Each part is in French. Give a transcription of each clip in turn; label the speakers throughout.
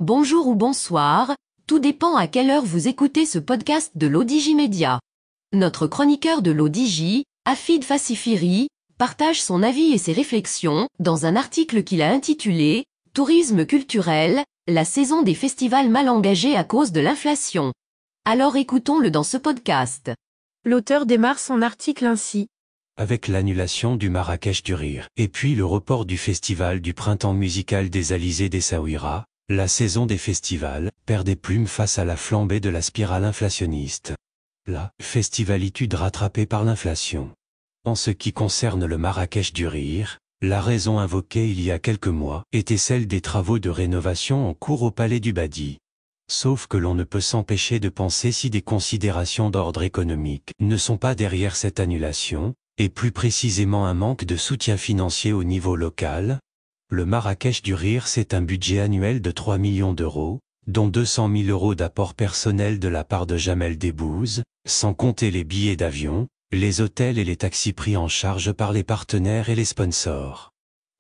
Speaker 1: Bonjour ou bonsoir, tout dépend à quelle heure vous écoutez ce podcast de l'ODJ Média. Notre chroniqueur de l'ODJ, Afid Fassifiri, partage son avis et ses réflexions dans un article qu'il a intitulé « Tourisme culturel, la saison des festivals mal engagés à cause de l'inflation ». Alors écoutons-le dans ce podcast.
Speaker 2: L'auteur démarre son article ainsi.
Speaker 3: Avec l'annulation du Marrakech du Rire, et puis le report du festival du printemps musical des Alizés d'Essaouira, la saison des festivals perd des plumes face à la flambée de la spirale inflationniste. La festivalitude rattrapée par l'inflation. En ce qui concerne le Marrakech du Rire, la raison invoquée il y a quelques mois était celle des travaux de rénovation en cours au Palais du Badi. Sauf que l'on ne peut s'empêcher de penser si des considérations d'ordre économique ne sont pas derrière cette annulation, et plus précisément un manque de soutien financier au niveau local. Le Marrakech du Rire, c'est un budget annuel de 3 millions d'euros, dont 200 000 euros d'apport personnel de la part de Jamel Debbouze, sans compter les billets d'avion, les hôtels et les taxis pris en charge par les partenaires et les sponsors.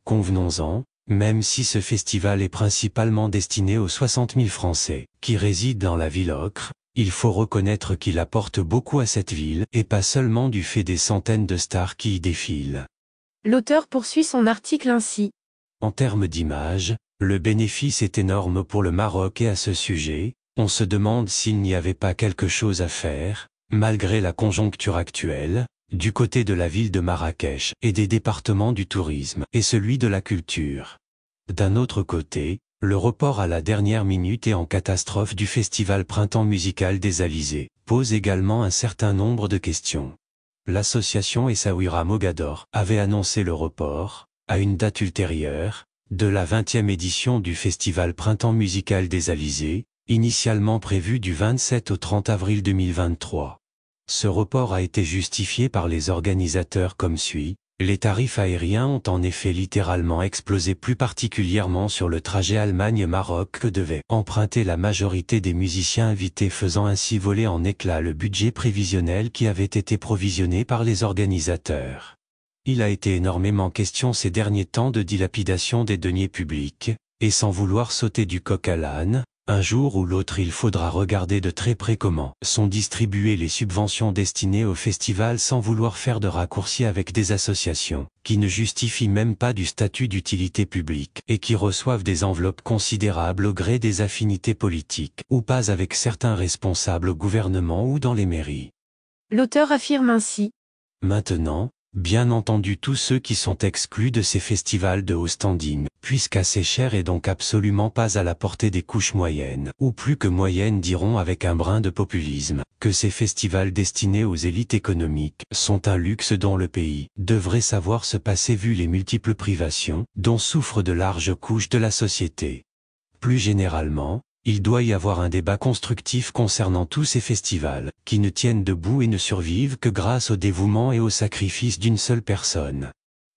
Speaker 3: Convenons-en, même si ce festival est principalement destiné aux 60 000 Français qui résident dans la ville ocre, il faut reconnaître qu'il apporte beaucoup à cette ville, et pas seulement du fait des centaines de stars qui y défilent.
Speaker 2: L'auteur poursuit son article ainsi.
Speaker 3: En termes d'image, le bénéfice est énorme pour le Maroc et à ce sujet, on se demande s'il n'y avait pas quelque chose à faire, malgré la conjoncture actuelle, du côté de la ville de Marrakech et des départements du tourisme et celui de la culture. D'un autre côté, le report à la dernière minute et en catastrophe du festival Printemps musical des Alizés pose également un certain nombre de questions. L'association Essaouira Mogador avait annoncé le report, à une date ultérieure, de la 20e édition du festival Printemps musical des Alizés, initialement prévu du 27 au 30 avril 2023. Ce report a été justifié par les organisateurs comme suit. Les tarifs aériens ont en effet littéralement explosé, plus particulièrement sur le trajet Allemagne-Maroc que devait emprunter la majorité des musiciens invités, faisant ainsi voler en éclats le budget prévisionnel qui avait été provisionné par les organisateurs. Il a été énormément question ces derniers temps de dilapidation des deniers publics, et sans vouloir sauter du coq à l'âne, un jour ou l'autre il faudra regarder de très près comment sont distribuées les subventions destinées au festival sans vouloir faire de raccourcis avec des associations qui ne justifient même pas du statut d'utilité publique et qui reçoivent des enveloppes considérables au gré des affinités politiques ou pas avec certains responsables au gouvernement ou dans les mairies.
Speaker 2: L'auteur affirme ainsi.
Speaker 3: Maintenant, bien entendu, tous ceux qui sont exclus de ces festivals de haut standing, puisqu'assez cher et donc absolument pas à la portée des couches moyennes, ou plus que moyennes, diront avec un brin de populisme, que ces festivals destinés aux élites économiques sont un luxe dont le pays devrait savoir se passer vu les multiples privations dont souffrent de larges couches de la société. Plus généralement, il doit y avoir un débat constructif concernant tous ces festivals, qui ne tiennent debout et ne survivent que grâce au dévouement et au sacrifice d'une seule personne.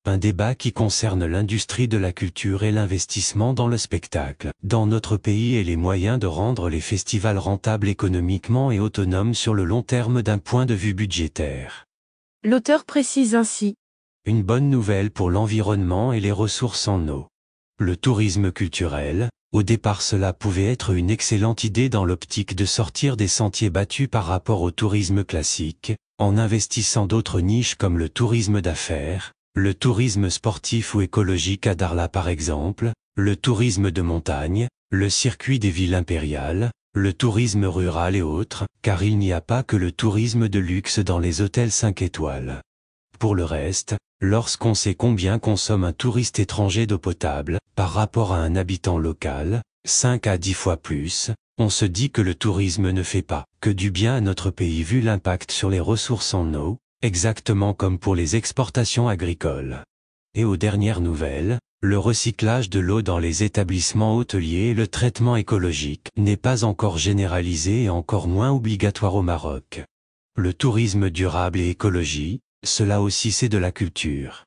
Speaker 3: Un débat qui concerne l'industrie de la culture et l'investissement dans le spectacle, dans notre pays, et les moyens de rendre les festivals rentables économiquement et autonomes sur le long terme d'un point de vue budgétaire.
Speaker 2: L'auteur précise ainsi.
Speaker 3: Une bonne nouvelle pour l'environnement et les ressources en eau. Le tourisme culturel. Au départ, cela pouvait être une excellente idée dans l'optique de sortir des sentiers battus par rapport au tourisme classique, en investissant d'autres niches comme le tourisme d'affaires, le tourisme sportif ou écologique à Darla par exemple, le tourisme de montagne, le circuit des villes impériales, le tourisme rural et autres, car il n'y a pas que le tourisme de luxe dans les hôtels 5 étoiles. Pour le reste, lorsqu'on sait combien consomme un touriste étranger d'eau potable, par rapport à un habitant local, 5 à 10 fois plus, on se dit que le tourisme ne fait pas que du bien à notre pays vu l'impact sur les ressources en eau, exactement comme pour les exportations agricoles. Et aux dernières nouvelles, le recyclage de l'eau dans les établissements hôteliers et le traitement écologique n'est pas encore généralisé et encore moins obligatoire au Maroc. Le tourisme durable et écologie, cela aussi c'est de la culture.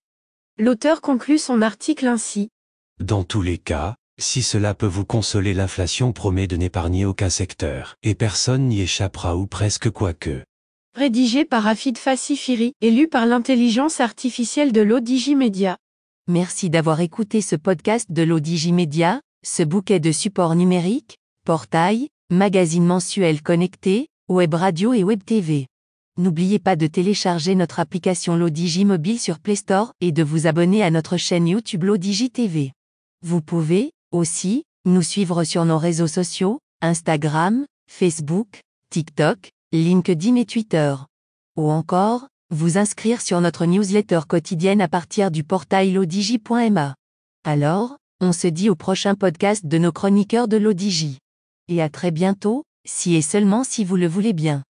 Speaker 2: L'auteur conclut son article ainsi.
Speaker 3: Dans tous les cas, si cela peut vous consoler, l'inflation promet de n'épargner aucun secteur, et personne n'y échappera ou presque, quoique.
Speaker 2: Rédigé par Afid Fassifiri et lu par l'intelligence artificielle de l'ODJ Média.
Speaker 1: Merci d'avoir écouté ce podcast de l'ODJ Média.
Speaker 2: ce bouquet de supports numériques, portail, magazine mensuel connecté, web radio et web TV. N'oubliez pas de télécharger notre application Lodigi mobile sur Play Store et de vous abonner à notre chaîne YouTube Lodigi TV. Vous pouvez, aussi, nous suivre sur nos réseaux sociaux, Instagram, Facebook, TikTok, LinkedIn et Twitter. Ou encore, vous inscrire sur notre newsletter quotidienne à partir du portail lodigi.ma. Alors, on se dit au prochain podcast de nos chroniqueurs de Lodigi. Et à très bientôt, si et seulement si vous le voulez bien.